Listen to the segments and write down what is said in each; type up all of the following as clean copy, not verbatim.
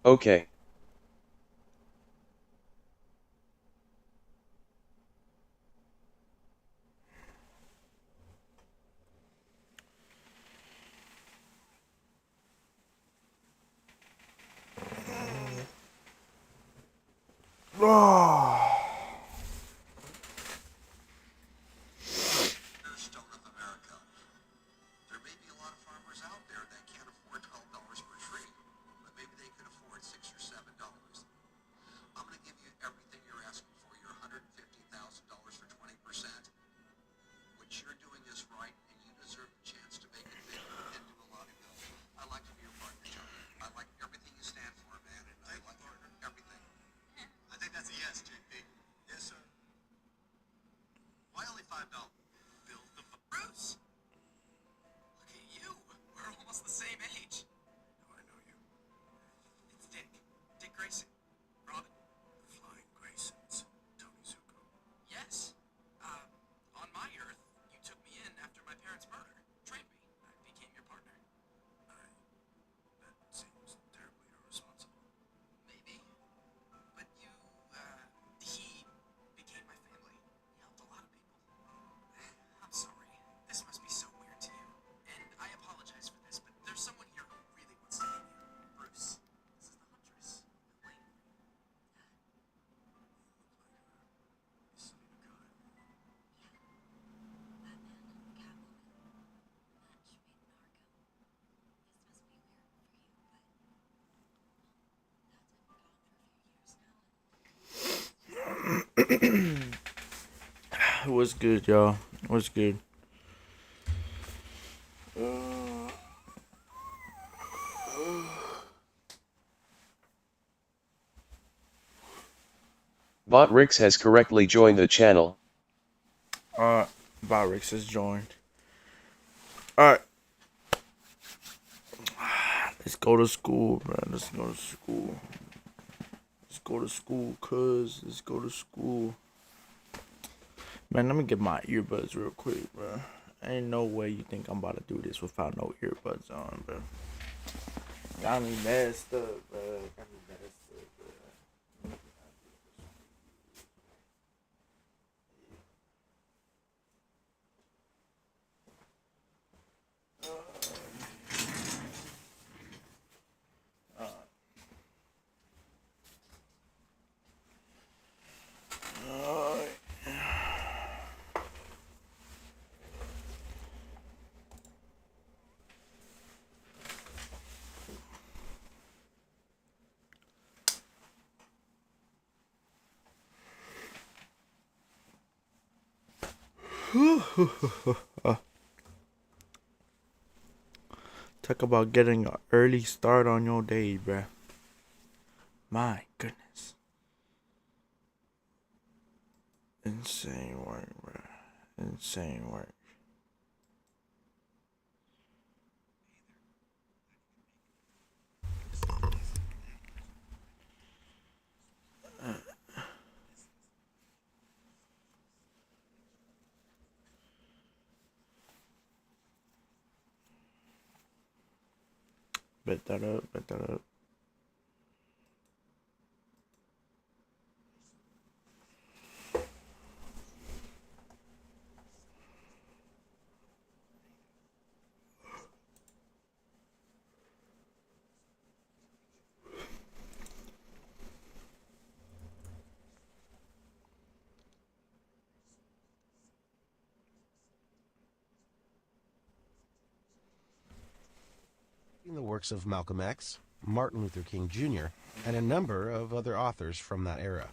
Okay. Stone of America. There may be a lot of farmers out there that can't afford $12 per tree, but maybe they could afford $6 or $7. I'm going to give you everything you're asking for. You're $150,000 for 20%. What you're doing is right, and you deserve a chance to make it big and do a lot of good. I'd like to be your partner, John. I like everything you stand for, man, and I like everything. I think that's a yes, JP. Yes, sir. Why only $5? Build the Bruce. Look at you. We're almost the same age. How do I know you? It's Dick. Dick Grayson. Robin. The Flying Graysons. Tony Zuko. Yes. On my Earth, you took me in after my parents' murder. Trained me. I became your partner. That seems terribly irresponsible. Maybe. But he became my family. He helped a lot of people. I'm sorry. This must be so weird to you. And I apologize for this, but there's someone here who really wants to meet you. Bruce. This is the Huntress. Elaine. Selena Kyle. What's good, y'all? What's good? Botrix has correctly joined the channel. Botrix has joined. Alright. Let's go to school, man. Let's go to school. Let's go to school, cuz. Let's go to school. Man, let me get my earbuds real quick, bro. Ain't no way you think I'm about to do this without no earbuds on, bro. Got me messed up, bro. Got me messed up, bro. Talk about getting an early start on your day, bruh. My goodness. Insane work, bruh. Insane work. Bet that up, bet that up. The works of Malcolm X, Martin Luther King Jr., and a number of other authors from that era.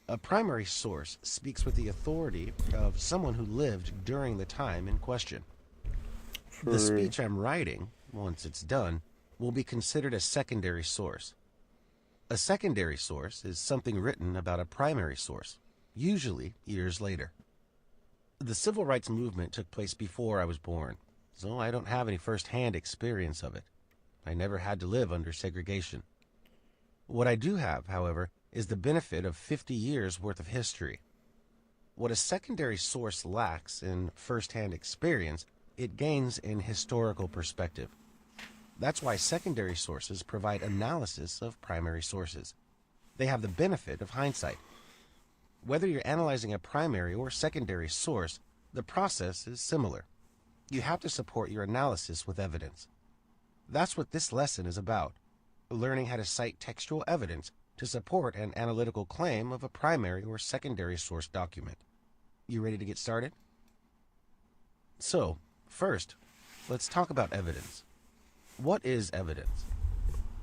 A primary source speaks with the authority of someone who lived during the time in question. The speech I'm writing, once it's done, will be considered a secondary source. A secondary source is something written about a primary source, usually years later. The civil rights movement took place before I was born, so I don't have any first-hand experience of it. I never had to live under segregation. What I do have, however, is the benefit of 50 years worth of history. What a secondary source lacks in first-hand experience, it gains in historical perspective. That's why secondary sources provide analysis of primary sources. They have the benefit of hindsight. Whether you're analyzing a primary or secondary source, the process is similar. You have to support your analysis with evidence. That's what this lesson is about, learning how to cite textual evidence to support an analytical claim of a primary or secondary source document. You ready to get started? So, first, let's talk about evidence. What is evidence?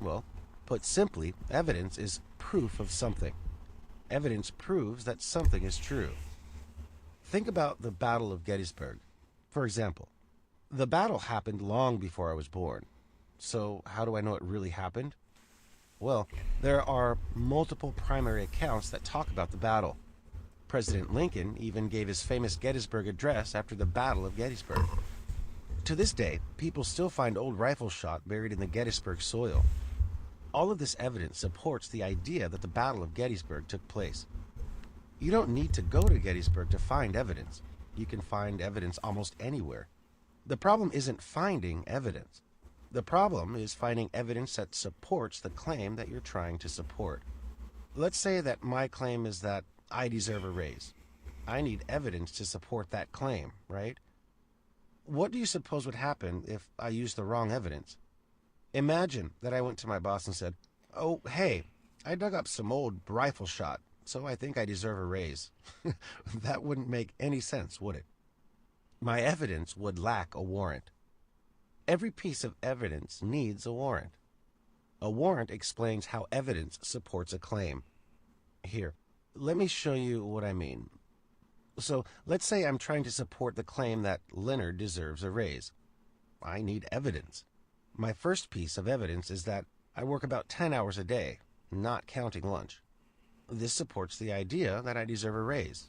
Well, put simply, evidence is proof of something. Evidence proves that something is true. Think about the Battle of Gettysburg. For example, the battle happened long before I was born. So how do I know it really happened? Well, there are multiple primary accounts that talk about the battle. President Lincoln even gave his famous Gettysburg Address after the Battle of Gettysburg. To this day, people still find old rifle shot buried in the Gettysburg soil. All of this evidence supports the idea that the Battle of Gettysburg took place. You don't need to go to Gettysburg to find evidence. You can find evidence almost anywhere. The problem isn't finding evidence. The problem is finding evidence that supports the claim that you're trying to support. Let's say that my claim is that I deserve a raise. I need evidence to support that claim, right? What do you suppose would happen if I used the wrong evidence? Imagine that I went to my boss and said, "Oh, hey, I dug up some old rifle shot, so I think I deserve a raise." That wouldn't make any sense, would it? My evidence would lack a warrant. Every piece of evidence needs a warrant. A warrant explains how evidence supports a claim. Here, let me show you what I mean. So, let's say I'm trying to support the claim that Leonard deserves a raise. I need evidence. My first piece of evidence is that I work about 10 hours a day, not counting lunch. This supports the idea that I deserve a raise.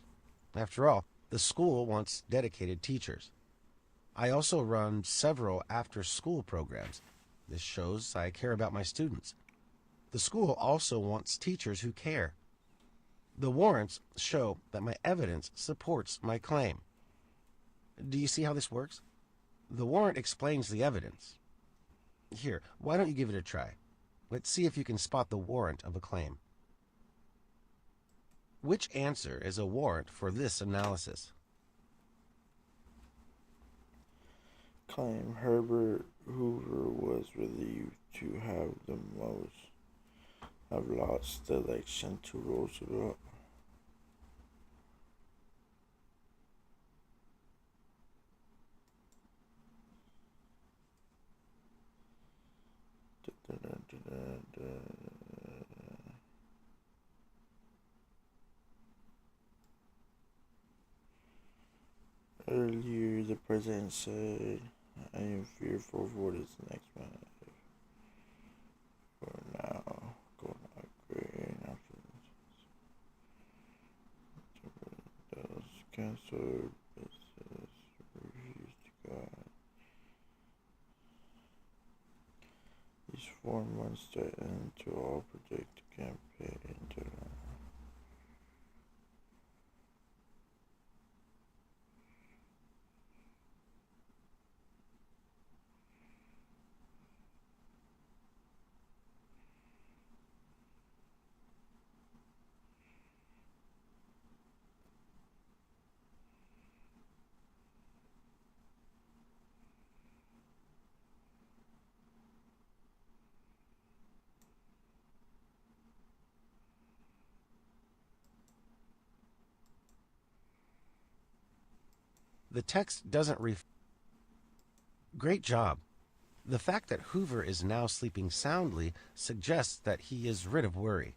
After all, the school wants dedicated teachers. I also run several after-school programs. This shows I care about my students. The school also wants teachers who care. The warrants show that my evidence supports my claim. Do you see how this works? The warrant explains the evidence. Here, why don't you give it a try? Let's see if you can spot the warrant of a claim. Which answer is a warrant for this analysis? Claim Herbert Hoover was believed to have lost the election to Roosevelt. Earlier, the president said, "I am fearful for this next month. For now, go not great and after those canceled business refused to God. These 4 months that end to all predict campaign into The text doesn't Great job. The fact that Hoover is now sleeping soundly suggests that he is rid of worry.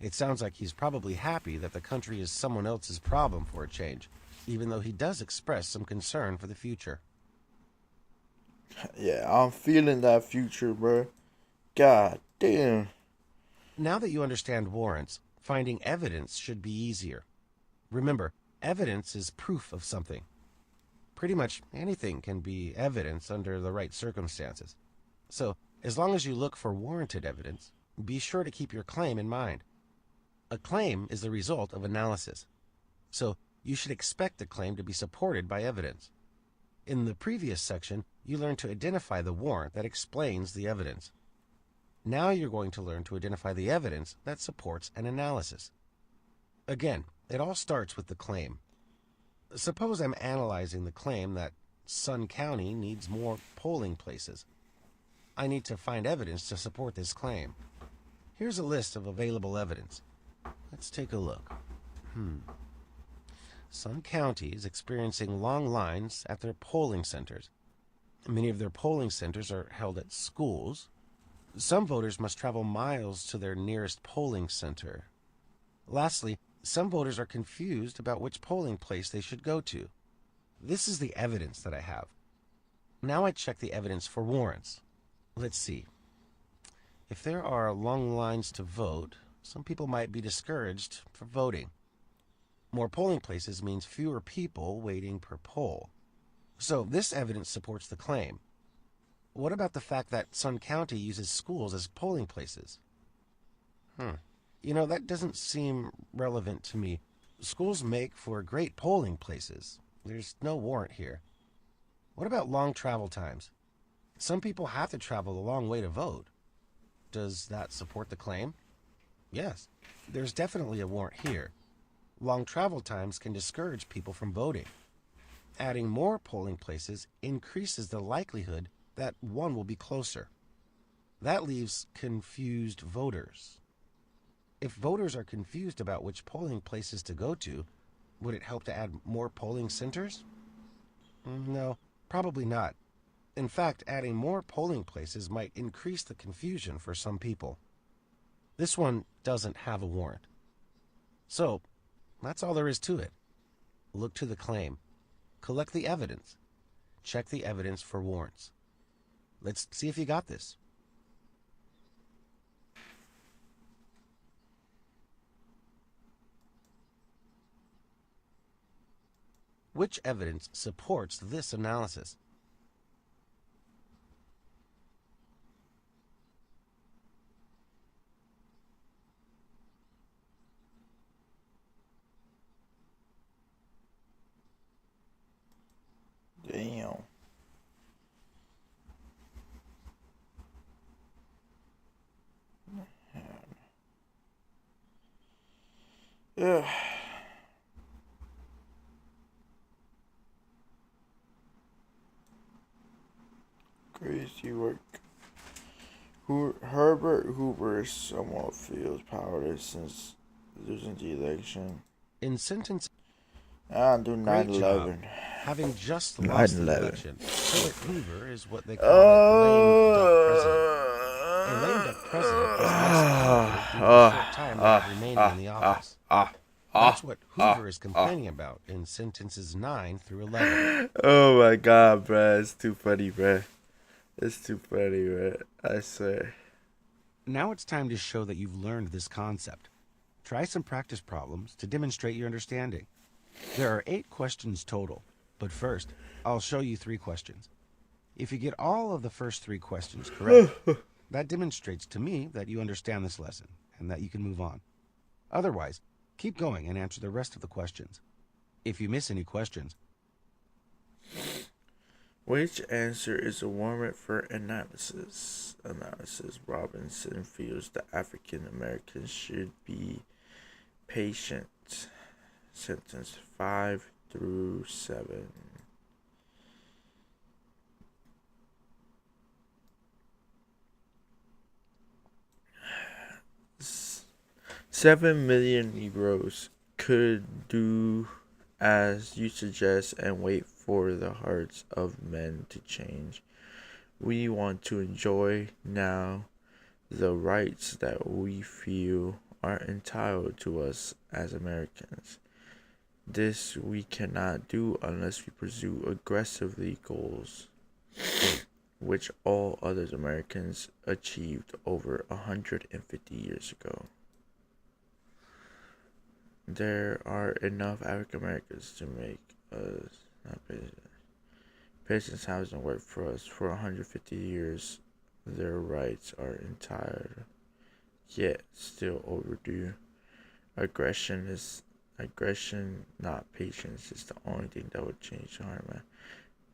It sounds like he's probably happy that the country is someone else's problem for a change, even though he does express some concern for the future. Yeah, I'm feeling that future, bro. God damn. Now that you understand warrants, finding evidence should be easier. Remember, evidence is proof of something. Pretty much anything can be evidence under the right circumstances. So, as long as you look for warranted evidence, be sure to keep your claim in mind. A claim is the result of analysis. So, you should expect the claim to be supported by evidence. In the previous section, you learned to identify the warrant that explains the evidence. Now you're going to learn to identify the evidence that supports an analysis. Again, it all starts with the claim. Suppose I'm analyzing the claim that Sun County needs more polling places. I need to find evidence to support this claim. Here's a list of available evidence. Let's take a look. Sun County is experiencing long lines at their polling centers. Many of their polling centers are held at schools. Some voters must travel miles to their nearest polling center. Lastly, some voters are confused about which polling place they should go to. This is the evidence that I have. Now I check the evidence for warrants. Let's see. If there are long lines to vote, some people might be discouraged from voting. More polling places means fewer people waiting per poll. So this evidence supports the claim. What about the fact that Sun County uses schools as polling places? That doesn't seem relevant to me. Schools make for great polling places. There's no warrant here. What about long travel times? Some people have to travel a long way to vote. Does that support the claim? Yes, there's definitely a warrant here. Long travel times can discourage people from voting. Adding more polling places increases the likelihood that one will be closer. That leaves confused voters. If voters are confused about which polling places to go to, would it help to add more polling centers? No, probably not. In fact, adding more polling places might increase the confusion for some people. This one doesn't have a warrant. So, that's all there is to it. Look to the claim. Collect the evidence. Check the evidence for warrants. Let's see if you got this. Which evidence supports this analysis? Damn. Yeah. Crazy work. Herbert Hoover somewhat feels powerless since losing the election. In sentence, I'll do great 9/11. job. Having just lost the 9/11. election, Herbert Hoover is what they call a lame duck president. A lame duck president is less popular due to the short time that remaining in the office. That's what Hoover is complaining about in sentences 9 through 11. Oh my god, bruh. It's too funny, bruh. It's too funny, bruh. I swear. Now it's time to show that you've learned this concept. Try some practice problems to demonstrate your understanding. There are 8 questions total, but first, I'll show you 3 questions. If you get all of the first 3 questions correct, that demonstrates to me that you understand this lesson and that you can move on. Otherwise, keep going and answer the rest of the questions. If you miss any questions, Which answer is a warrant for analysis? Robinson feels that African Americans should be patient. Sentence 5 through 7. "7 million Negroes could do as you suggest and wait for the hearts of men to change. We want to enjoy now the rights that we feel are entitled to us as Americans. This we cannot do unless we pursue aggressively goals which all other Americans achieved over 150 years ago. There are enough African Americans to make us not patients housing work for us for 150 years. Their rights are entitled, yet still overdue. Aggression aggression, not patience, is the only thing that would change the heart, man.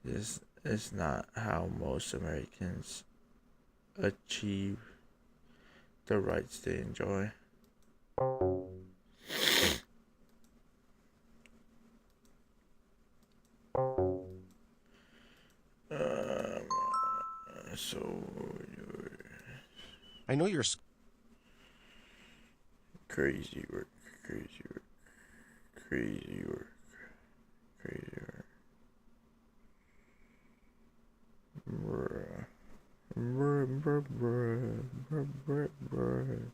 This is not how most Americans achieve the rights they enjoy. So I know you're crazy work, crazy work, crazy work, crazy work. Bruh. Bruh, bruh, bruh, bruh, bruh, bruh.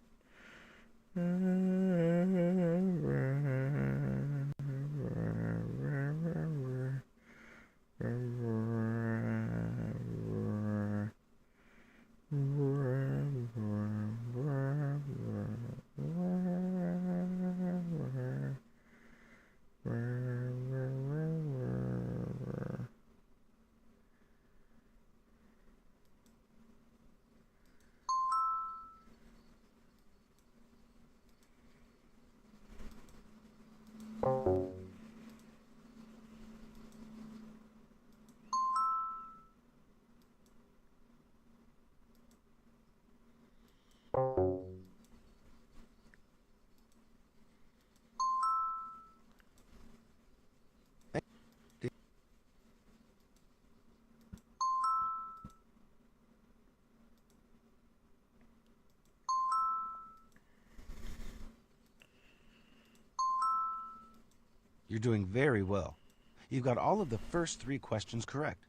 You're doing very well. You've got all of the first 3 questions correct.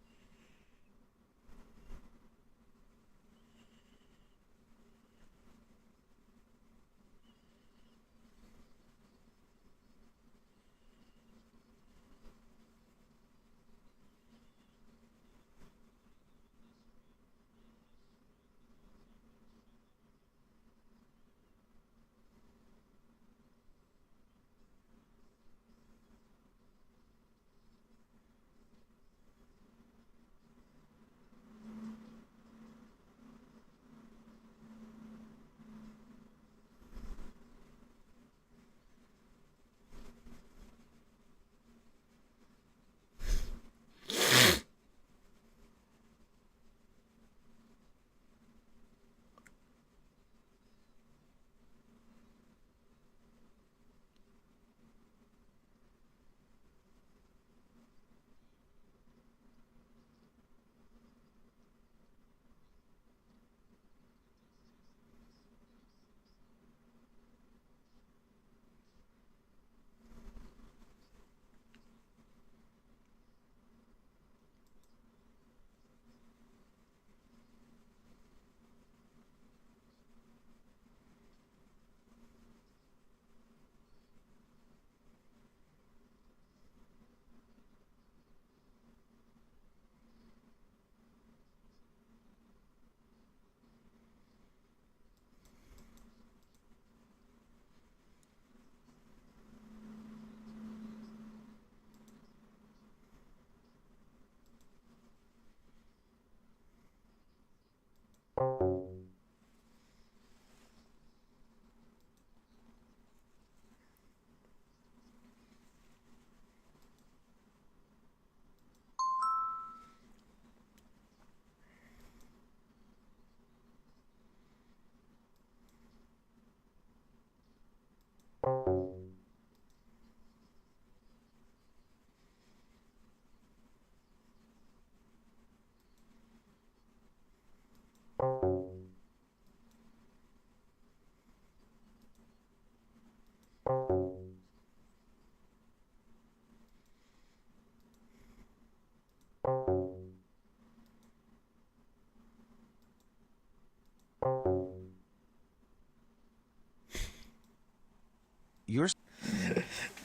You're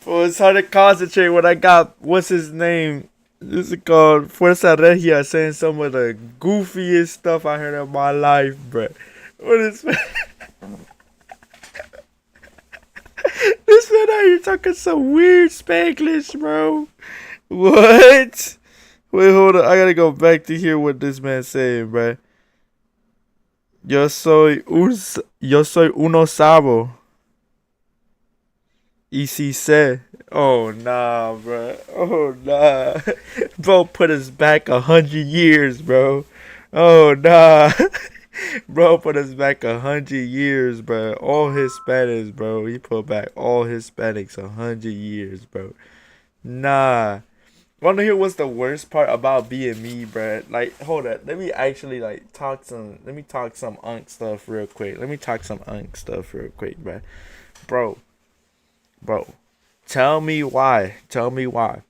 Well, it's hard to concentrate when I got what's his name. This is called Fuerza Regia saying some of the goofiest stuff I heard in my life, bro. What is this man out here talking some weird Spanglish, bro? What? Wait, hold on. I gotta go back to hear what this man's saying, bro. Yo soy uno sabo. Y si sé. Oh nah, bro. Oh nah. Bro put us back 100 years, bro. Oh nah. Bro put us back 100 years, bro. All Hispanics, bro. He put back all Hispanics 100 years, bro. Nah. Wanna hear what's the worst part about being me, bro? Like, hold up. Let me actually like talk some. Let me talk some unk stuff real quick. Let me talk some unk stuff real quick, bro. Bro, bro. Tell me why. Tell me why.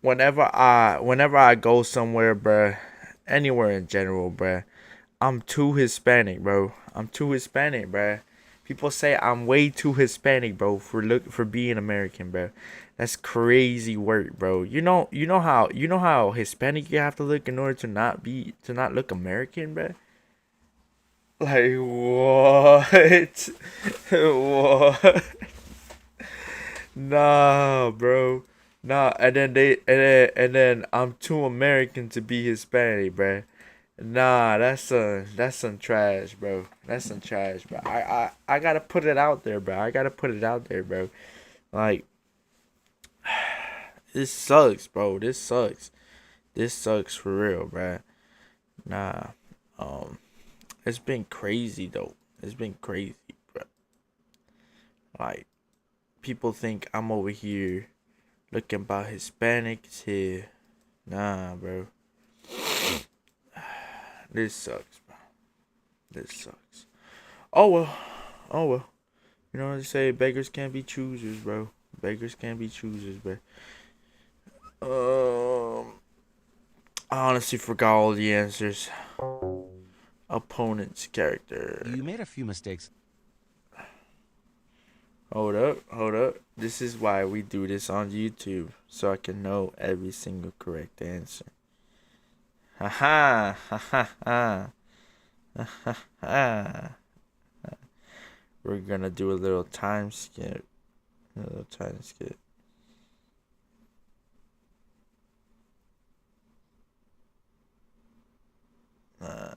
Whenever I go somewhere, bruh, anywhere in general, bruh, I'm too Hispanic, bro. I'm too Hispanic, bruh. People say I'm way too Hispanic, bro, for being American, bro. That's crazy work, bro. You know how Hispanic you have to look in order to not look American, bro. Like what? What? Nah, bro. Nah, and then I'm too American to be Hispanic, bro. Nah, that's some trash, bro. That's some trash, bro. I gotta put it out there, bro. I gotta put it out there, bro. Like this sucks, bro. This sucks. This sucks for real, bro. Nah, um, it's been crazy though. It's been crazy, bro. Like people think I'm over here looking about Hispanics here. Nah, bro. This sucks, bro. This sucks. Oh well. Oh well. You know what they say? Beggars can't be choosers, bro. Beggars can't be choosers, bro. I honestly forgot all the answers. Opponent's character. You made a few mistakes. Hold up, hold up. This is why we do this on YouTube, so I can know every single correct answer. Ha ha ha ha. We're gonna do a little time skip. A little time skip. Uh,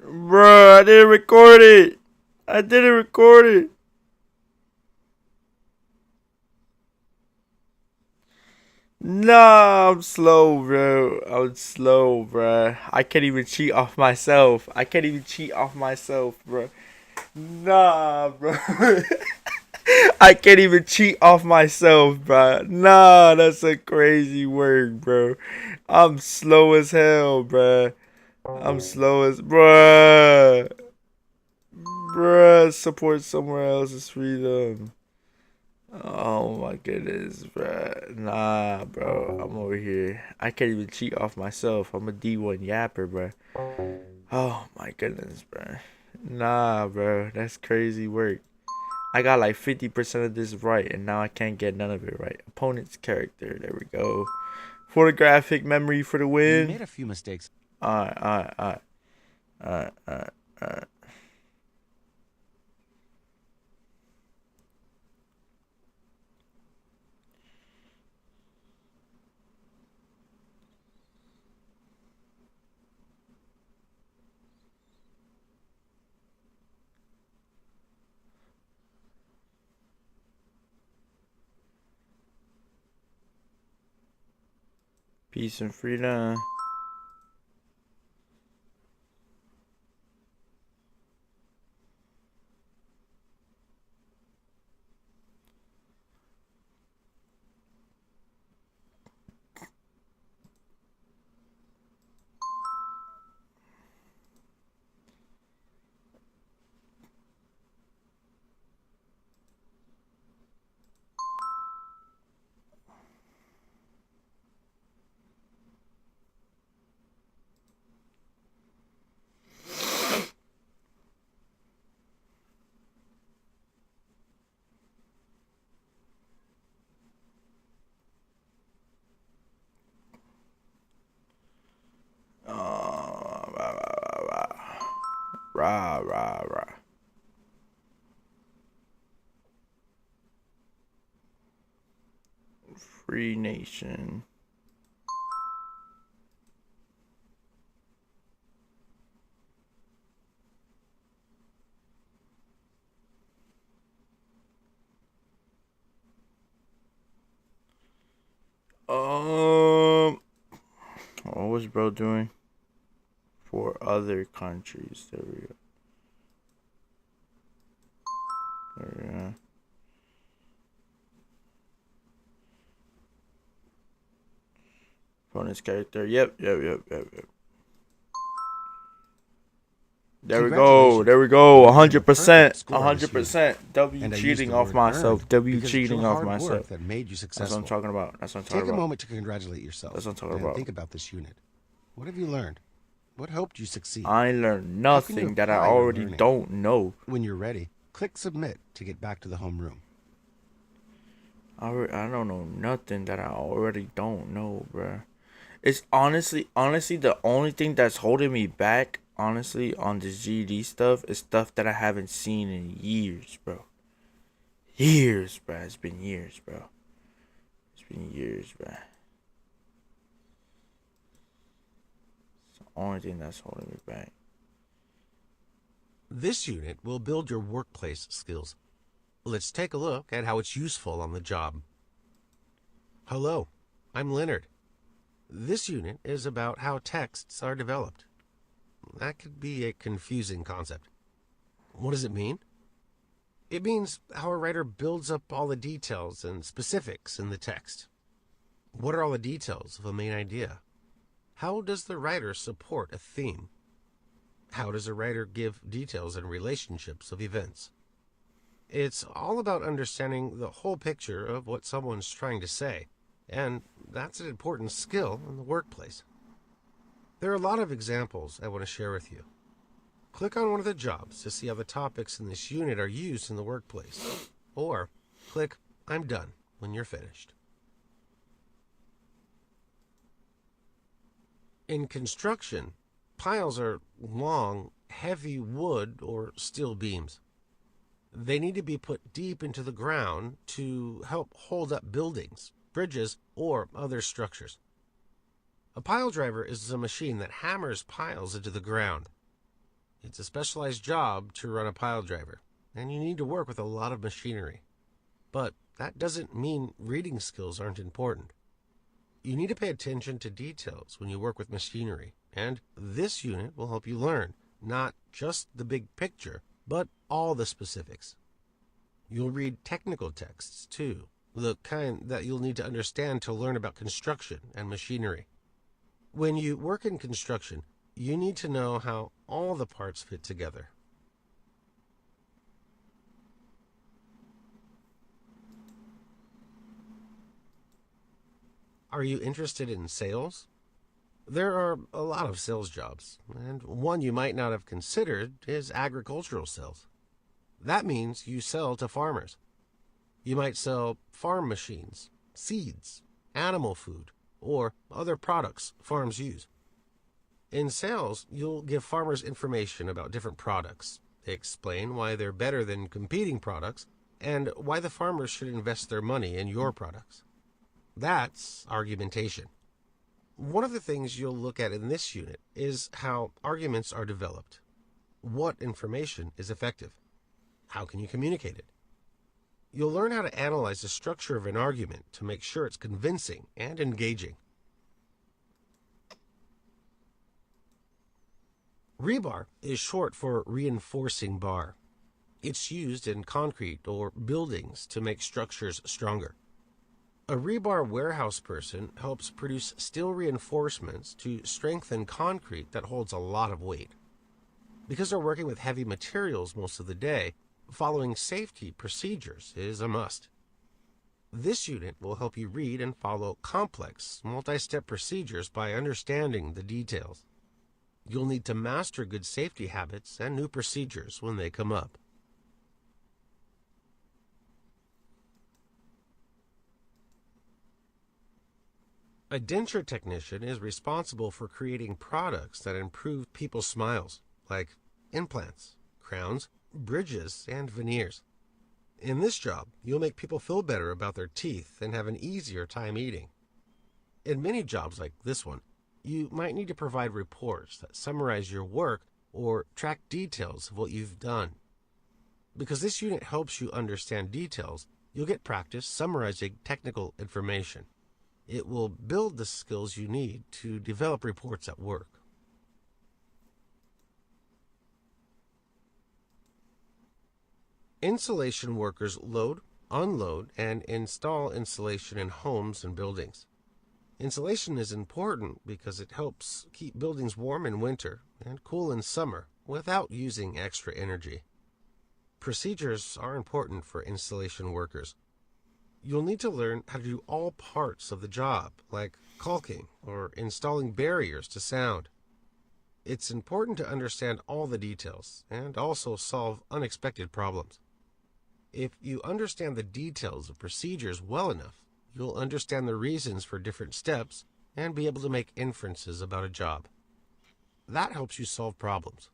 Bruh, I didn't record it. I didn't record it. Nah, I'm slow, bro. I'm slow, bro. I can't even cheat off myself. I can't even cheat off myself, bro. Nah, bro. I can't even cheat off myself, bro. Nah, that's a crazy word, bro. I'm slow as hell, bro. I'm slow as, bruh. Bruh, support somewhere else's freedom. Oh my goodness, bruh. Nah, bro. I'm over here. I can't even cheat off myself. I'm a D1 yapper, bruh. Oh my goodness, bruh. Nah, bro. That's crazy work. I got like 50% of this right, and now I can't get none of it right. Opponent's character. There we go. Photographic memory for the You win. made a few mistakes. Alright, alright, alright. Alright, alright, alright. Peace and freedom. Rah, rah, rah. Free nation. What was bro doing? For other countries. There we go. There we go. Opponent's character. Yep. There we go. There we go. 100%. 100%. W And I used cheating the off word myself. earned W because it's cheating your off hard work myself. that made you That's what successful. I'm talking about. That's what I'm talking Take a about. moment to congratulate yourself. That's what I'm talking and about. think about this unit. What have you learned? What helped you succeed? I learned How can you nothing that I apply your already learning? don't know. When you're ready, click submit to get back to the home room. I don't know nothing that I already don't know, bruh. It's honestly, the only thing that's holding me back, honestly, on this GD stuff is stuff that I haven't seen in years, bro. Years, bruh. It's been years, bro. It's been years, bruh. It's the only thing that's holding me back. This unit will build your workplace skills. Let's take a look at how it's useful on the job. Hello, I'm Leonard. This unit is about how texts are developed. That could be a confusing concept. What does it mean? It means how a writer builds up all the details and specifics in the text. What are all the details of a main idea? How does the writer support a theme? How does a writer give details and relationships of events? It's all about understanding the whole picture of what someone's trying to say, and that's an important skill in the workplace. There are a lot of examples I want to share with you. Click on one of the jobs to see how the topics in this unit are used in the workplace, or click I'm done when you're finished. In construction, piles are long, heavy wood or steel beams. They need to be put deep into the ground to help hold up buildings, bridges, or other structures. A pile driver is a machine that hammers piles into the ground. It's a specialized job to run a pile driver, and you need to work with a lot of machinery. But that doesn't mean reading skills aren't important. You need to pay attention to details when you work with machinery, and this unit will help you learn not just the big picture, but all the specifics. You'll read technical texts, too, the kind that you'll need to understand to learn about construction and machinery. When you work in construction, you need to know how all the parts fit together. Are you interested in sales? There are a lot of sales jobs, and one you might not have considered is agricultural sales. That means you sell to farmers. You might sell farm machines, seeds, animal food, or other products farms use. In sales, you'll give farmers information about different products, explain why they're better than competing products, and why the farmers should invest their money in your products. That's argumentation. One of the things you'll look at in this unit is how arguments are developed. What information is effective? How can you communicate it? You'll learn how to analyze the structure of an argument to make sure it's convincing and engaging. Rebar is short for reinforcing bar. It's used in concrete or buildings to make structures stronger. A rebar warehouse person helps produce steel reinforcements to strengthen concrete that holds a lot of weight. Because they're working with heavy materials most of the day, following safety procedures is a must. This unit will help you read and follow complex, multi-step procedures by understanding the details. You'll need to master good safety habits and new procedures when they come up. A denture technician is responsible for creating products that improve people's smiles, like implants, crowns, bridges, and veneers. In this job, you'll make people feel better about their teeth and have an easier time eating. In many jobs like this one, you might need to provide reports that summarize your work or track details of what you've done. Because this unit helps you understand details, you'll get practice summarizing technical information. It will build the skills you need to develop reports at work. Insulation workers load, unload, and install insulation in homes and buildings. Insulation is important because it helps keep buildings warm in winter and cool in summer without using extra energy. Procedures are important for installation workers. You'll need to learn how to do all parts of the job, like caulking or installing barriers to sound. It's important to understand all the details and also solve unexpected problems. If you understand the details of procedures well enough, you'll understand the reasons for different steps and be able to make inferences about a job. That helps you solve problems.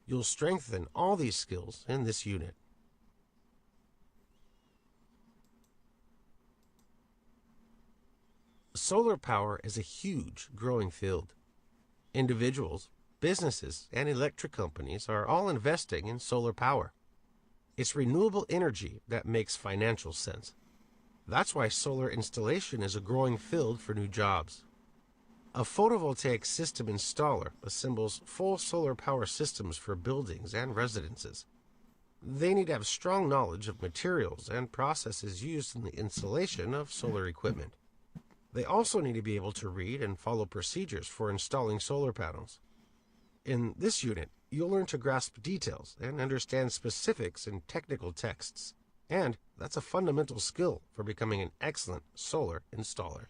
You'll strengthen all these skills in this unit. Solar power is a huge growing field. Individuals, businesses, and electric companies are all investing in solar power. It's renewable energy that makes financial sense. That's why solar installation is a growing field for new jobs. A photovoltaic system installer assembles full solar power systems for buildings and residences. They need to have strong knowledge of materials and processes used in the installation of solar equipment. They also need to be able to read and follow procedures for installing solar panels. In this unit, you'll learn to grasp details and understand specifics in technical texts. And that's a fundamental skill for becoming an excellent solar installer.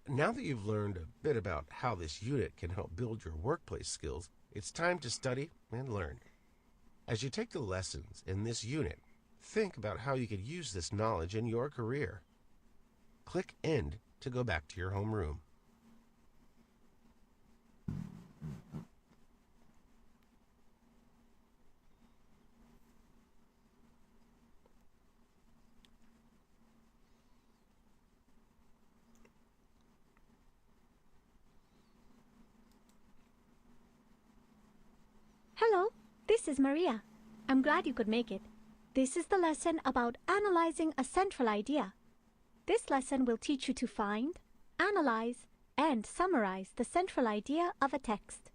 Now that you've learned a bit about how this unit can help build your workplace skills, it's time to study and learn. As you take the lessons in this unit, think about how you could use this knowledge in your career. Click End to go back to your homeroom. Hello, this is Maria. I'm glad you could make it. This is the lesson about analyzing a central idea. This lesson will teach you to find, analyze, and summarize the central idea of a text.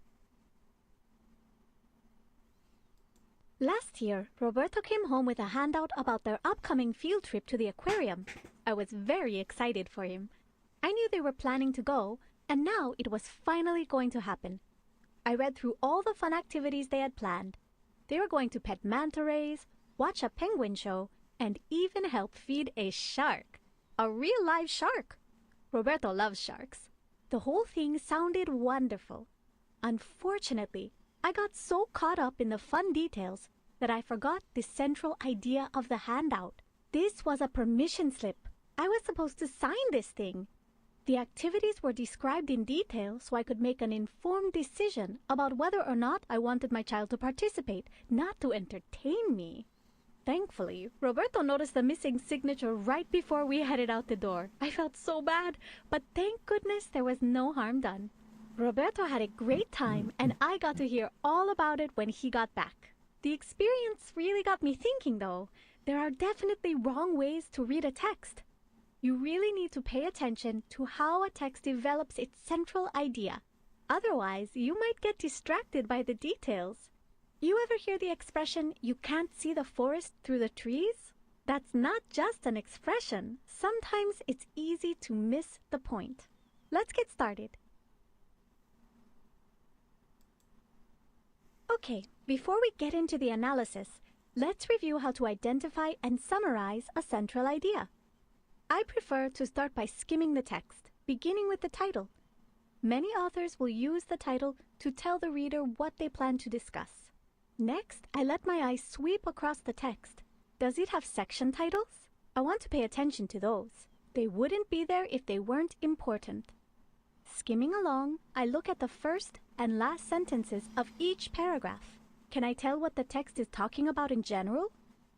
Last year, Roberto came home with a handout about their upcoming field trip to the aquarium. I was very excited for him. I knew they were planning to go, and now it was finally going to happen. I read through all the fun activities they had planned. They were going to pet manta rays, watch a penguin show, and even help feed a shark. A real live shark. Roberto loves sharks. The whole thing sounded wonderful. Unfortunately, I got so caught up in the fun details that I forgot the central idea of the handout. This was a permission slip. I was supposed to sign this thing. The activities were described in detail so I could make an informed decision about whether or not I wanted my child to participate, not to entertain me. Thankfully, Roberto noticed the missing signature right before we headed out the door. I felt so bad, but thank goodness there was no harm done. Roberto had a great time, and I got to hear all about it when he got back. The experience really got me thinking, though. There are definitely wrong ways to read a text. You really need to pay attention to how a text develops its central idea. Otherwise, you might get distracted by the details. You ever hear the expression, "You can't see the forest through the trees"? That's not just an expression. Sometimes it's easy to miss the point. Let's get started. Okay, before we get into the analysis, let's review how to identify and summarize a central idea. I prefer to start by skimming the text, beginning with the title. Many authors will use the title to tell the reader what they plan to discuss. Next, I let my eyes sweep across the text. Does it have section titles? I want to pay attention to those. They wouldn't be there if they weren't important. Skimming along, I look at the first and last sentences of each paragraph. Can I tell what the text is talking about in general?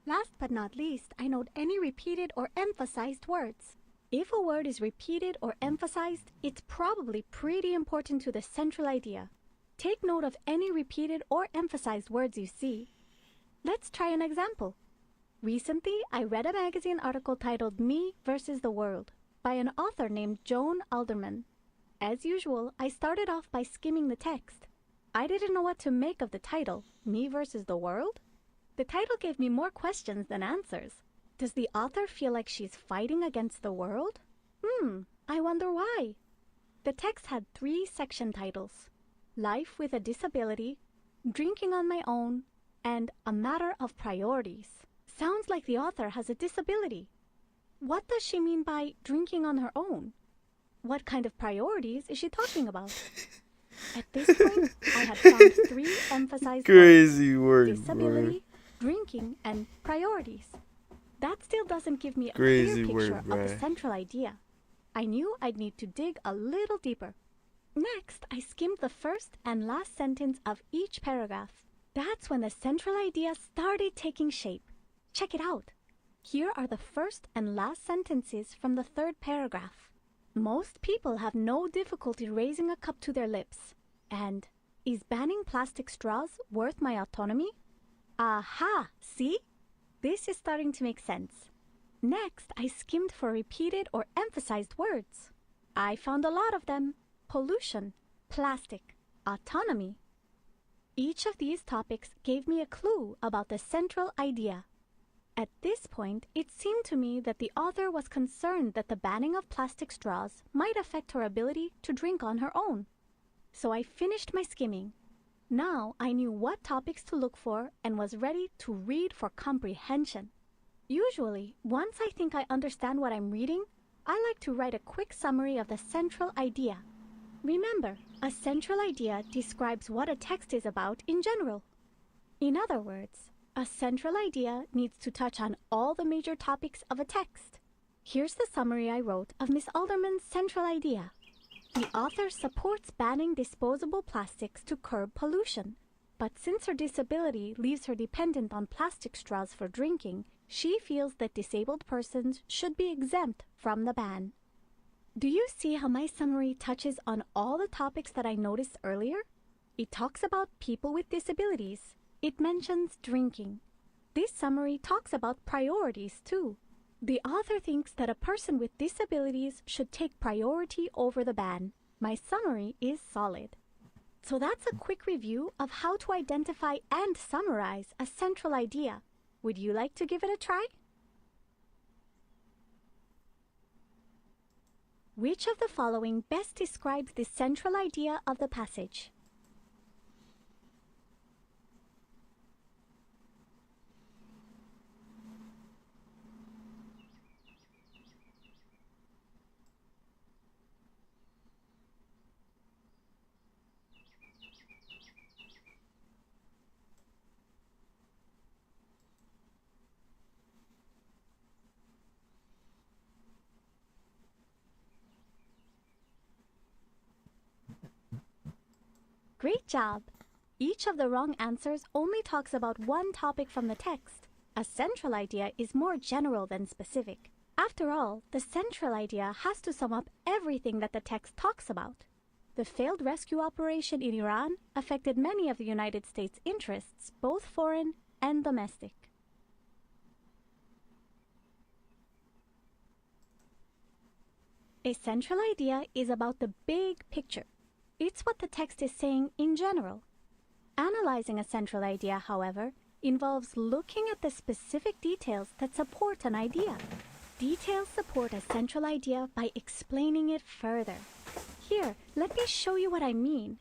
Last but not least, I note any repeated or emphasized words. If a word is repeated or emphasized, it's probably pretty important to the central idea. Take note of any repeated or emphasized words you see. Let's try an example. Recently, I read a magazine article titled Me versus the World by an author named Joan Alderman. As usual, I started off by skimming the text. I didn't know what to make of the title, Me versus the World. The title gave me more questions than answers. Does the author feel like she's fighting against the world? I wonder why. The text had 3 section titles: Life with a Disability, Drinking on My Own, and A Matter of Priorities. Sounds like the author has a disability. What does she mean by drinking on her own? What kind of priorities is she talking about? At this point, I had found 3 emphasized Crazy word, words: bro. disability, drinking, and priorities. That still doesn't give me a Crazy clear picture word, of the bruh. central idea. I knew I'd need to dig a little deeper. Next, I skimmed the first and last sentence of each paragraph. That's when the central idea started taking shape. Check it out. Here are the first and last sentences from the 3rd paragraph. Most people have no difficulty raising a cup to their lips. And is banning plastic straws worth my autonomy? Aha! See? This is starting to make sense. Next, I skimmed for repeated or emphasized words. I found a lot of them. Pollution, plastic, autonomy. Each of these topics gave me a clue about the central idea. At this point, it seemed to me that the author was concerned that the banning of plastic straws might affect her ability to drink on her own. So I finished my skimming. Now I knew what topics to look for and was ready to read for comprehension. Usually, once I think I understand what I'm reading, I like to write a quick summary of the central idea. Remember, a central idea describes what a text is about in general. In other words, a central idea needs to touch on all the major topics of a text. Here's the summary I wrote of Miss Alderman's central idea. The author supports banning disposable plastics to curb pollution, but since her disability leaves her dependent on plastic straws for drinking, she feels that disabled persons should be exempt from the ban. Do you see how my summary touches on all the topics that I noticed earlier? It talks about people with disabilities. It mentions drinking. This summary talks about priorities too. The author thinks that a person with disabilities should take priority over the ban. My summary is solid. So that's a quick review of how to identify and summarize a central idea. Would you like to give it a try? Which of the following best describes the central idea of the passage? Great job! Each of the wrong answers only talks about one topic from the text. A central idea is more general than specific. After all, the central idea has to sum up everything that the text talks about. The failed rescue operation in Iran affected many of the United States' interests, both foreign and domestic. A central idea is about the big picture. It's what the text is saying in general. Analyzing a central idea, however, involves looking at the specific details that support an idea. Details support a central idea by explaining it further. Here, let me show you what I mean.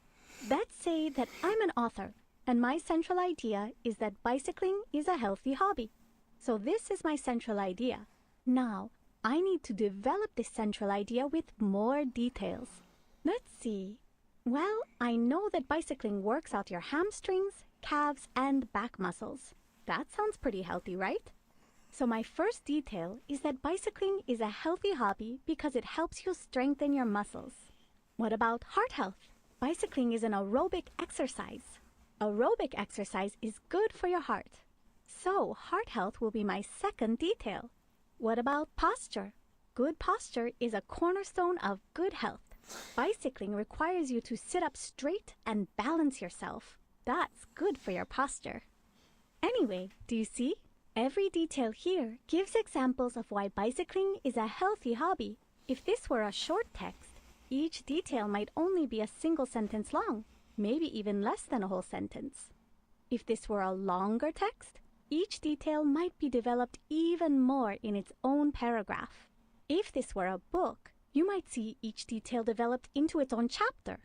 Let's say that I'm an author, and my central idea is that bicycling is a healthy hobby. So this is my central idea. Now, I need to develop this central idea with more details. Let's see. Well, I know that bicycling works out your hamstrings, calves, and back muscles. That sounds pretty healthy, right? So my first detail is that bicycling is a healthy hobby because it helps you strengthen your muscles. What about heart health? Bicycling is an aerobic exercise. Aerobic exercise is good for your heart. So, heart health will be my second detail. What about posture? Good posture is a cornerstone of good health. Bicycling requires you to sit up straight and balance yourself. That's good for your posture. Anyway, do you see? Every detail here gives examples of why bicycling is a healthy hobby. If this were a short text, each detail might only be a single sentence long, maybe even less than a whole sentence. If this were a longer text, each detail might be developed even more in its own paragraph. If this were a book, you might see each detail developed into its own chapter.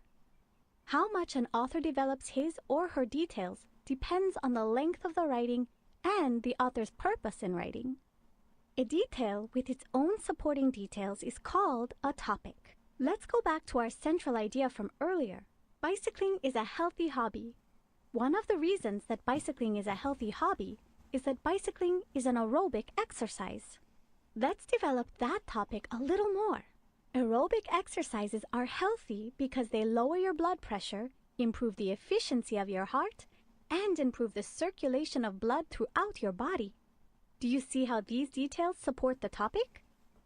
How much an author develops his or her details depends on the length of the writing and the author's purpose in writing. A detail with its own supporting details is called a topic. Let's go back to our central idea from earlier. Bicycling is a healthy hobby. One of the reasons that bicycling is a healthy hobby is that bicycling is an aerobic exercise. Let's develop that topic a little more. Aerobic exercises are healthy because they lower your blood pressure, improve the efficiency of your heart, and improve the circulation of blood throughout your body. Do you see how these details support the topic?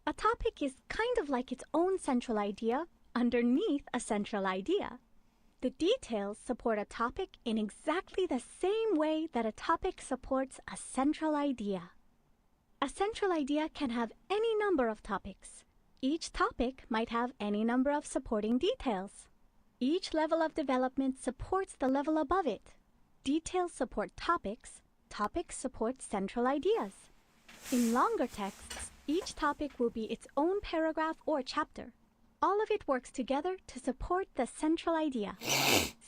A topic is kind of like its own central idea underneath a central idea. The details support a topic in exactly the same way that a topic supports a central idea. A central idea can have any number of topics. Each topic might have any number of supporting details. Each level of development supports the level above it. Details support topics, topics support central ideas. In longer texts, each topic will be its own paragraph or chapter. All of it works together to support the central idea.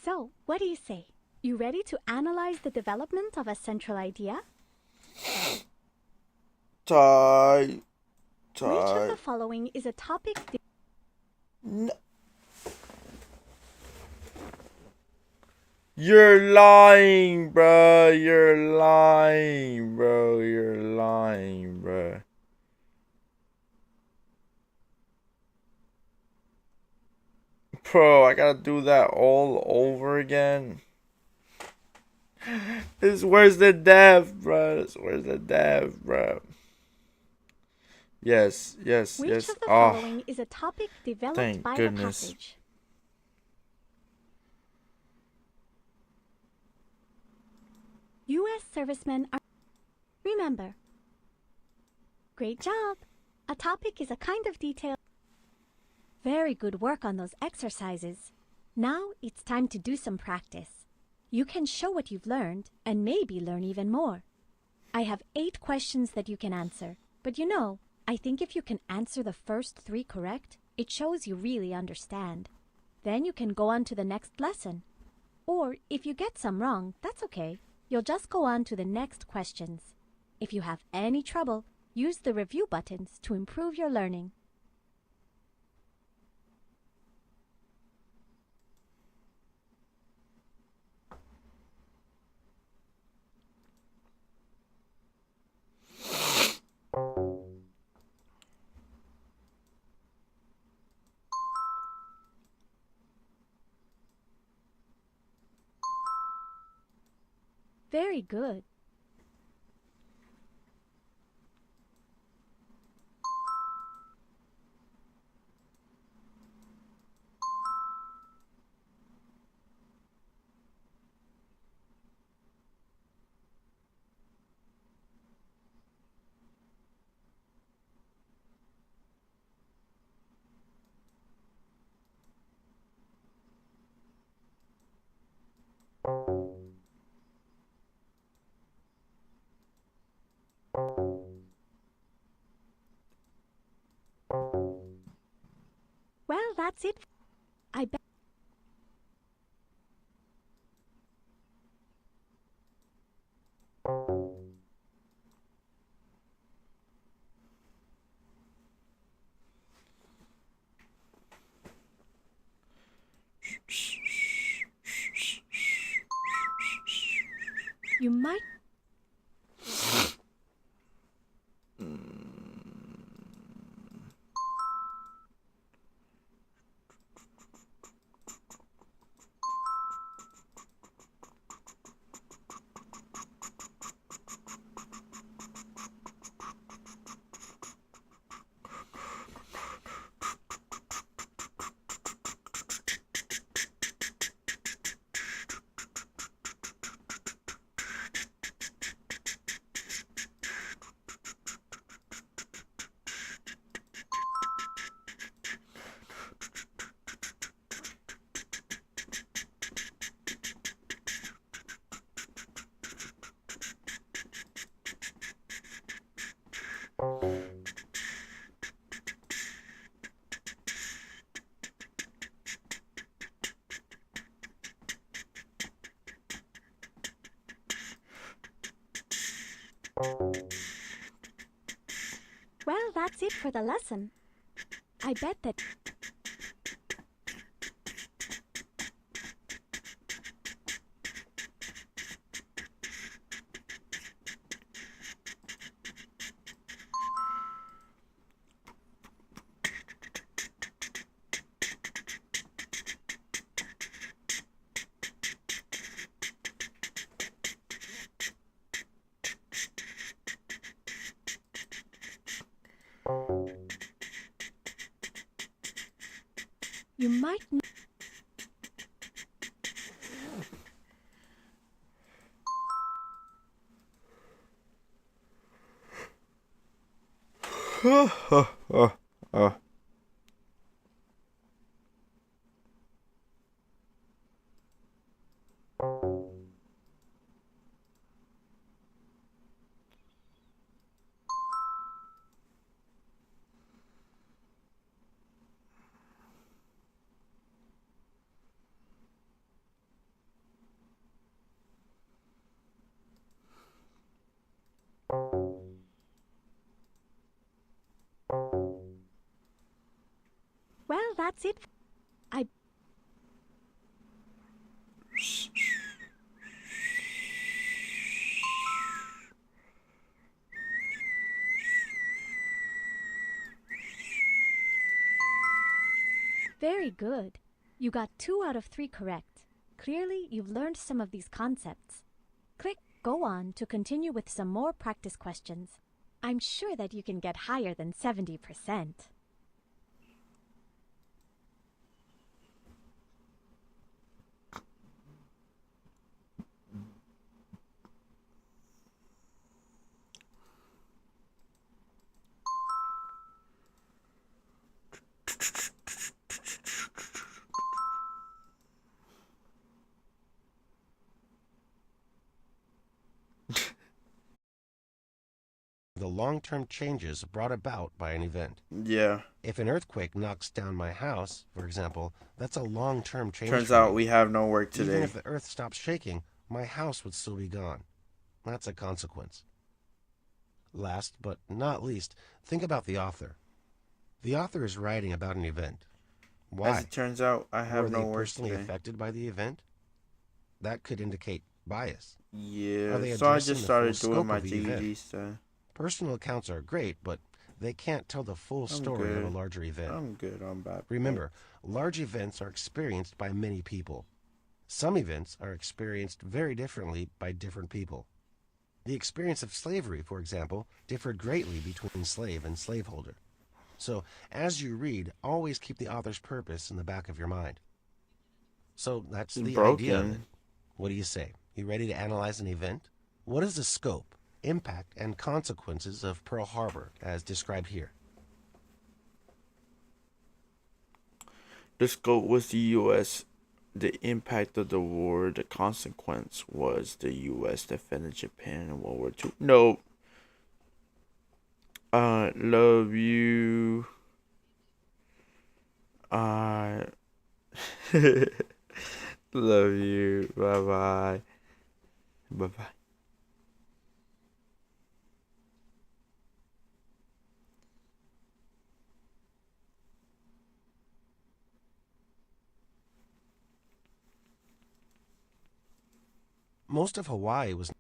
So, what do you say? You ready to analyze the development of a central idea? Tie. Which of the following is a topic? You're lying, bro. You're lying, bro. You're lying, bro. Bro, I gotta do that all over again. Where's the dev, bro? Where's the dev, bro? Yes. Which of the following is a topic developed thank by goodness. the passage? U.S. servicemen are... Remember. Great job. A topic is a kind of detail. Very good work on those exercises. Now it's time to do some practice. You can show what you've learned and maybe learn even more. I have 8 questions that you can answer. But you know, I think if you can answer the first 3 correct, it shows you really understand. Then you can go on to the next lesson. Or if you get some wrong, that's okay. You'll just go on to the next questions. If you have any trouble, use the review buttons to improve your learning. Very good. Well, that's it. I bet. You might. Well, that's it for the lesson. I bet that. You might. Well, that's it. I. Very good. You got 2 out of 3 correct. Clearly, you've learned some of these concepts. Click Go On to continue with some more practice questions. I'm sure that you can get higher than 70%. The long-term changes brought about by an event. Yeah. If an earthquake knocks down my house, for example, that's a long-term change. Turns for out me. we have no work Even today. if the earth stopped shaking, my house would still be gone. That's a consequence. Last but not least, think about the author. The author is writing about an event. Why? As it turns out, I have Were no they work personally today. affected by the event? That could indicate bias. Are Yeah, they so I addressing just the started full doing scope my of the event? GED stuff. Personal accounts are great, but they can't tell the full story of a good. larger event. I'm good on that. Remember, large events are experienced by many people. Some events are experienced very differently by different people. The experience of slavery, for example, differed greatly between slave and slaveholder. So, as you read, always keep the author's purpose in the back of your mind. So, that's It's the idea of it. broken. What do you say? You ready to analyze an event? What is the scope, impact, and consequences of Pearl Harbor as described here? The scope was the U.S. The impact of the war, the consequence was the U.S. defended Japan in World War II. Nope. Love you. Love you. Bye bye. Bye bye. Most of Hawaii was...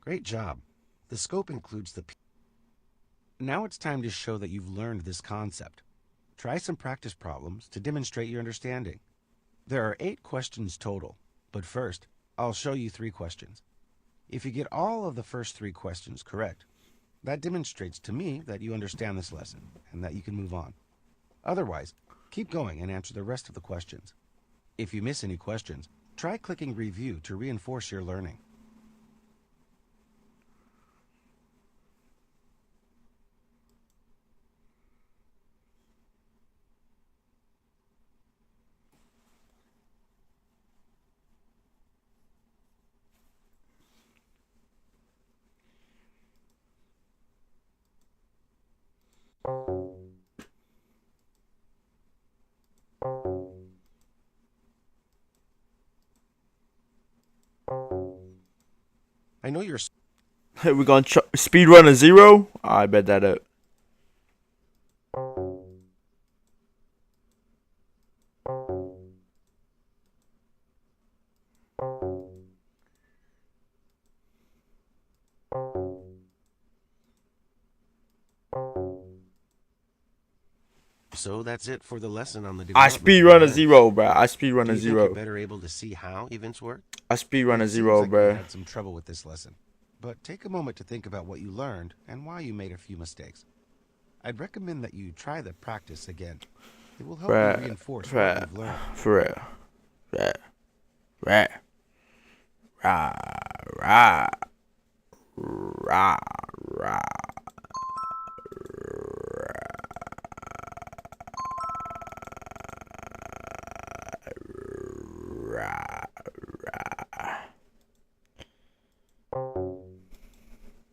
Great job. The scope includes the... Now it's time to show that you've learned this concept. Try some practice problems to demonstrate your understanding. There are 8 questions total, but first, I'll show you 3 questions. If you get all of the first 3 questions correct, that demonstrates to me that you understand this lesson and that you can move on. Otherwise, keep going and answer the rest of the questions. If you miss any questions, try clicking Review to reinforce your learning. I know you're... We're gonna speed run a 0. I bet that up. So that's it for the lesson on the I development speed of run a events. 0, bro. I speed run Do a you think you're 0. better able to see how events work? I speed run a It seems 0, like you bro. had some trouble with this lesson, but take a moment to think about what you learned and why you made a few mistakes. I'd recommend that you try the practice again. It will help you reinforce what you've learned. For real. Rah. Rah. Rah. Rah. Rah.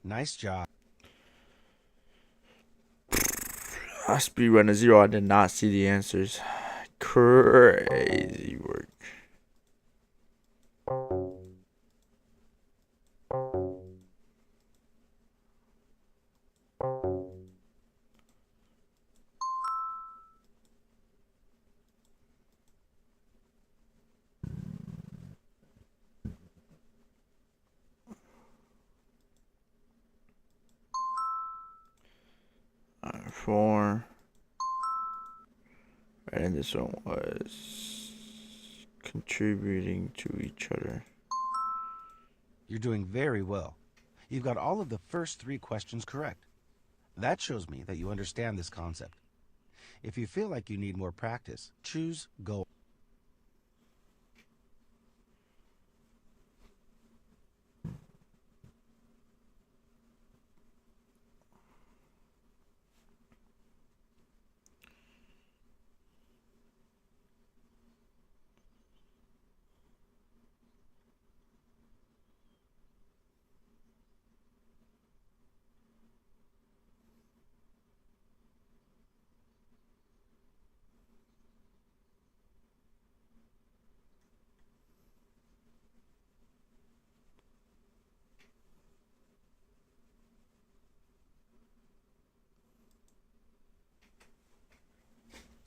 Nice job. I speed run a 0. I did not see the answers. Crazy work. Four. Right, and this one was contributing to each other. You're doing very well. You've got all of the first 3 questions correct. That shows me that you understand this concept. If you feel like you need more practice, choose Go.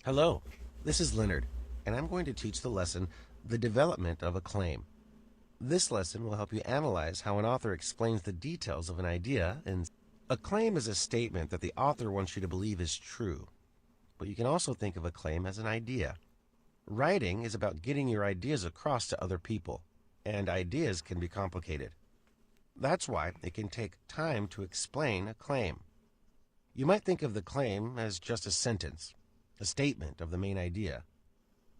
Hello, this is Leonard, and I'm going to teach the lesson, The Development of a Claim. This lesson will help you analyze how an author explains the details of an idea. And a claim is a statement that the author wants you to believe is true, but you can also think of a claim as an idea. Writing is about getting your ideas across to other people, and ideas can be complicated. That's why it can take time to explain a claim. You might think of the claim as just a sentence, a statement of the main idea.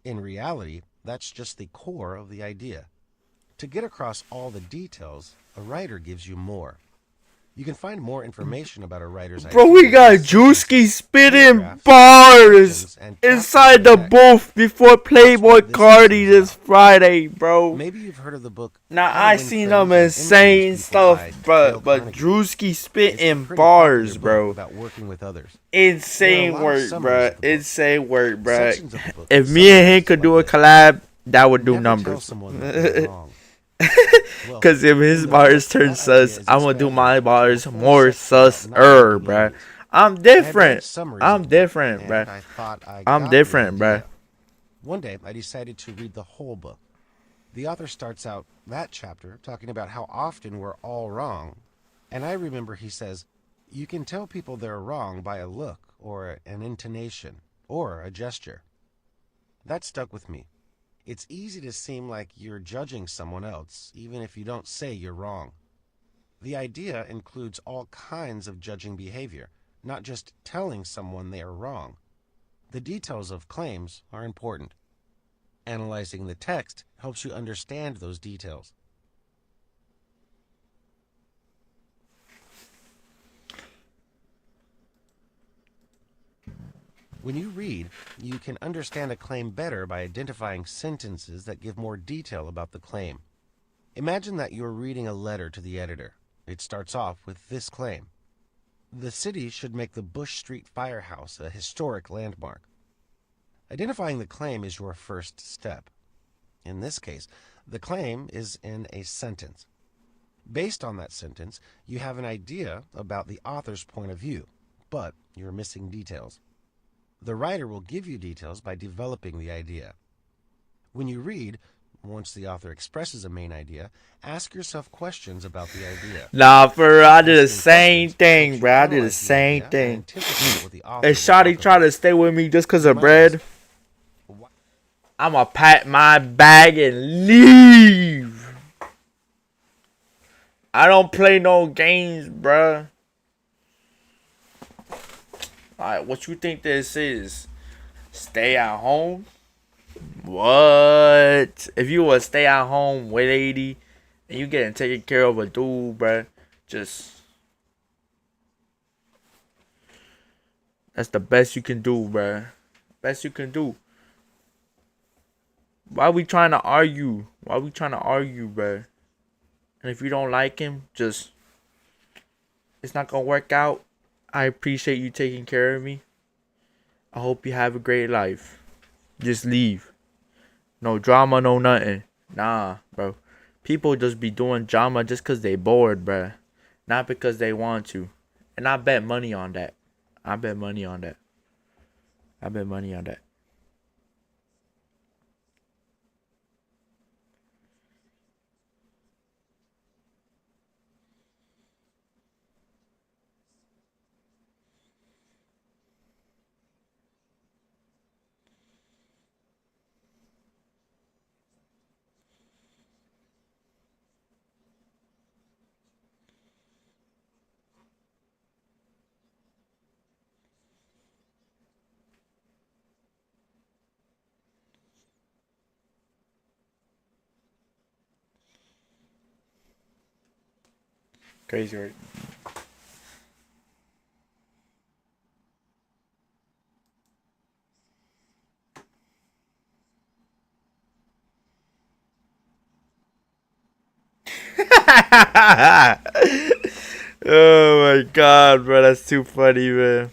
In reality, that's just the core of the idea. To get across all the details, a writer gives you more. You can find more information about a writer's Bro, we got Drewski spitting bars inside the booth before Playboy Cardi this Friday, bro. Maybe you've heard of the book. Now I seen some insane stuff, bro, but Drewski spitting bars, bro. About working with others. Insane work, bro. Insane work, bro. If me and him could do a collab, that would do numbers. Cause if his bars turn sus, I'm gonna do my bars more sus-er, bruh. I'm different, bruh. I'm different, bruh. One day, I decided to read the whole book. The author starts out that chapter talking about how often we're all wrong. And I remember he says, you can tell people they're wrong by a look, or an intonation, or a gesture. That stuck with me. It's easy to seem like you're judging someone else, even if you don't say you're wrong. The idea includes all kinds of judging behavior, not just telling someone they are wrong. The details of claims are important. Analyzing the text helps you understand those details. When you read, you can understand a claim better by identifying sentences that give more detail about the claim. Imagine that you're reading a letter to the editor. It starts off with this claim. The city should make the Bush Street Firehouse a historic landmark. Identifying the claim is your first step. In this case, the claim is in a sentence. Based on that sentence, you have an idea about the author's point of view, but you're missing details. The writer will give you details by developing the idea. When you read, once the author expresses a main idea, ask yourself questions about the idea. Nah, for real, I did the Asking same questions thing, helps you bro. I did the analyze same idea and thing. anticipate what the author And will Shotty talk tried about. to stay with me just because You of might ask, bread. I'ma pack my bag and leave. I don't play no games, bruh. Alright, what you think this is? Stay at home? What? If you a stay at home lady and you getting taken care of a dude, bruh, just that's the best you can do, bruh. Best you can do. Why we trying to argue? Why we trying to argue, bruh? And if you don't like him, just it's not gonna work out. I appreciate you taking care of me. I hope you have a great life. Just leave. No drama, no nothing. Nah, bro. People just be doing drama just because they bored, bruh. Not because they want to. And I bet money on that. I bet money on that. I bet money on that. Crazy, right? Oh my god, bro. That's too funny, man.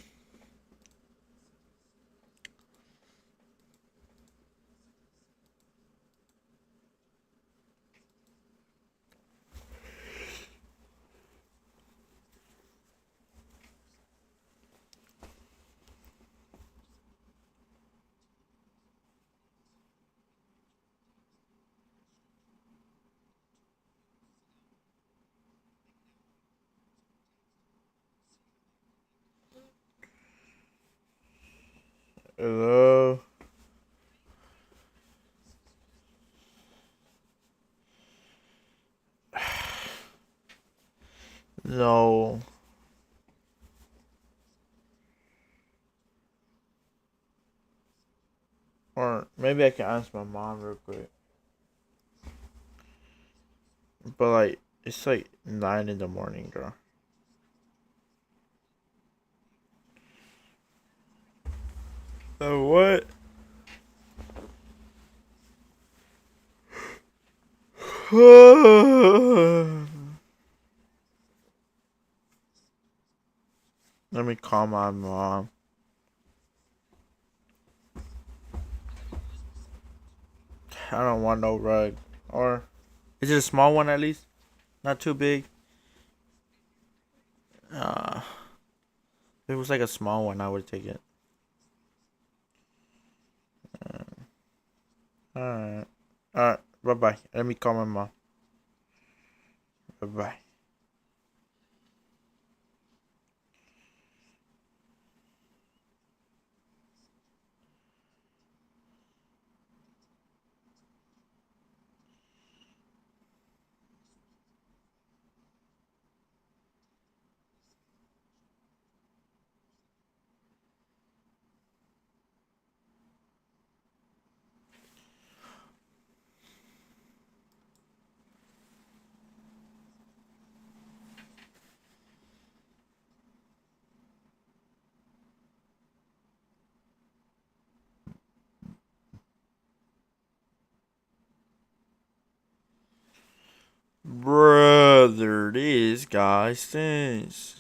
Hello? No. Or maybe I can ask my mom real quick. But like, it's like 9 in the morning, girl. What? Let me call my mom. I don't want no rug. Or is it a small one at least? Not too big. If it was like a small one, I would take it. Alright. Alright. Bye bye. Let me call my mom. Bye bye. Brother, this guy stinks.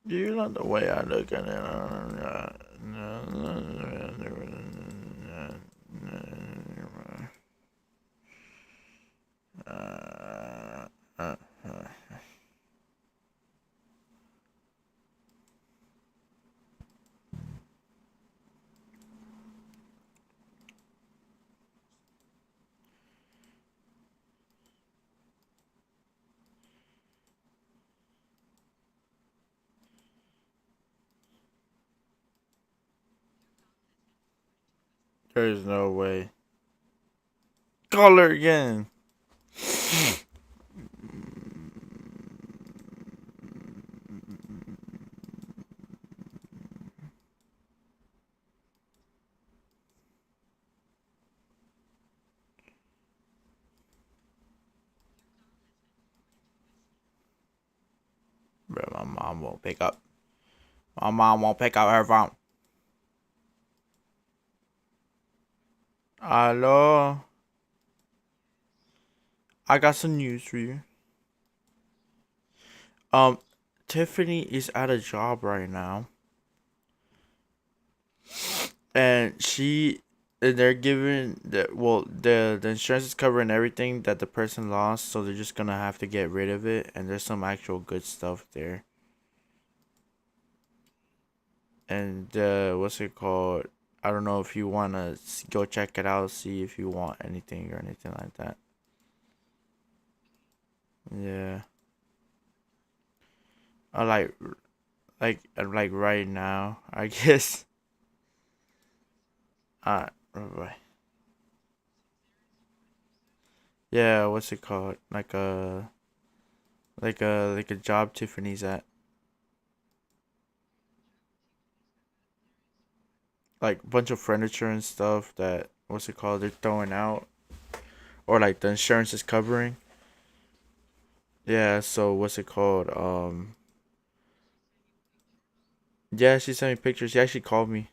You know the way I look at it. There's no way. Call her again. Bro, my mom won't pick up. My mom won't pick up her phone. Hello. I got some news for you. Tiffany is at a job right now. And they're giving the insurance is covering everything that the person lost, so they're just gonna have to get rid of it, and there's some actual good stuff there. And what's it called? I don't know if you wanna go check it out, see if you want anything or anything like that. Yeah. I like right now, I guess. Alright, bye. Yeah, what's it called? Like a job Tiffany's at. Like a bunch of furniture and stuff that what's it called? They're throwing out, or like the insurance is covering. Yeah, so what's it called? Yeah, she sent me pictures. She actually called me.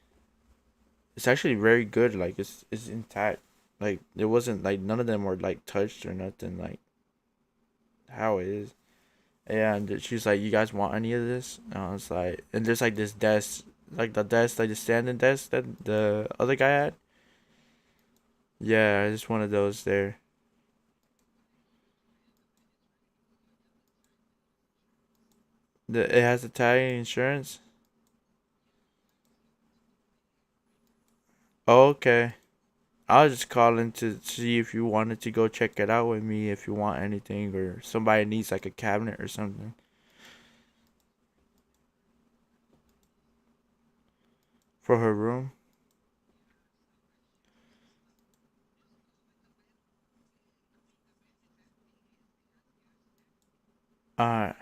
It's actually very good. Like it's intact. Like it wasn't like none of them were like touched or nothing. Like how it is. Yeah, and she's like, "You guys want any of this?" And I was like, and there's like this desk, like the desk, like the standing desk that the other guy had. Yeah, just one of those there. It has Italian insurance. Oh, okay. I was just calling to see if you wanted to go check it out with me, if you want anything, or somebody needs like a cabinet or something for her room. Alright.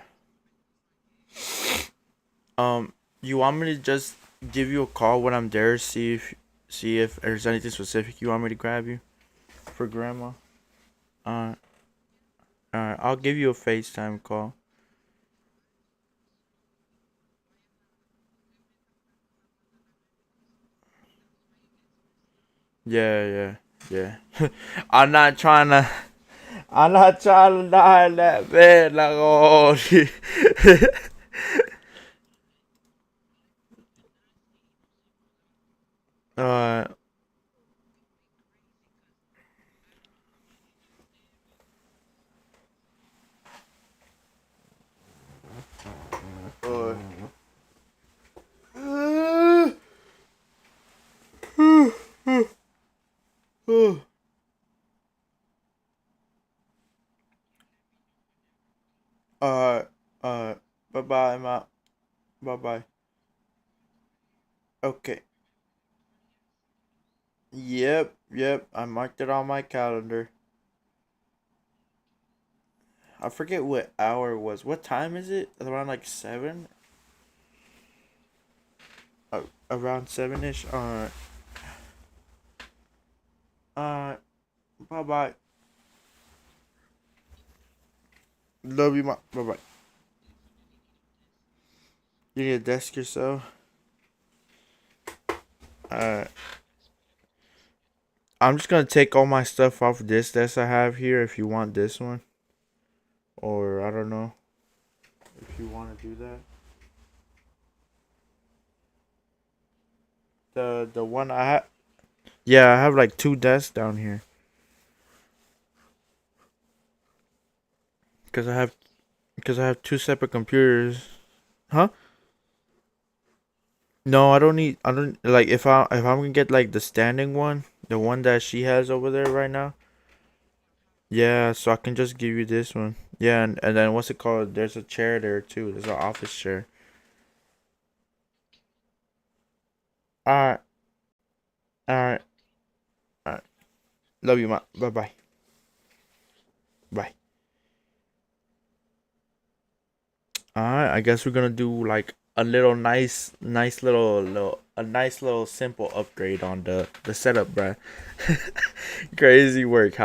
You want me to just give you a call when I'm there, see if there's anything specific you want me to grab you for grandma? Alright. Alright, I'll give you a FaceTime call. Yeah, yeah, yeah. I'm not trying to. I'm not trying to die in that bed like oh. Alright. Alright. Alright. Bye bye, ma. Bye bye. Okay. Yep. I marked it on my calendar. I forget what hour it was. What time is it? Around like 7? Around 7-ish? Alright. Alright. Bye bye. Love you, ma. Bye bye. You need a desk yourself? Alright. I'm just gonna take all my stuff off this desk I have here if you want this one. Or I don't know if you want to do that. The one I have. Yeah, I have like 2 desks down here. Cause I have 2 separate computers. Huh? No, I don't like if I'm gonna get like the standing one, the one that she has over there right now. Yeah, so I can just give you this one. Yeah, and then what's it called? There's a chair there too. There's an office chair. Alright, alright, alright. Love you, ma. Bye bye. Bye. Alright, I guess we're gonna do like a little nice little simple upgrade on the setup, bruh. Crazy work. How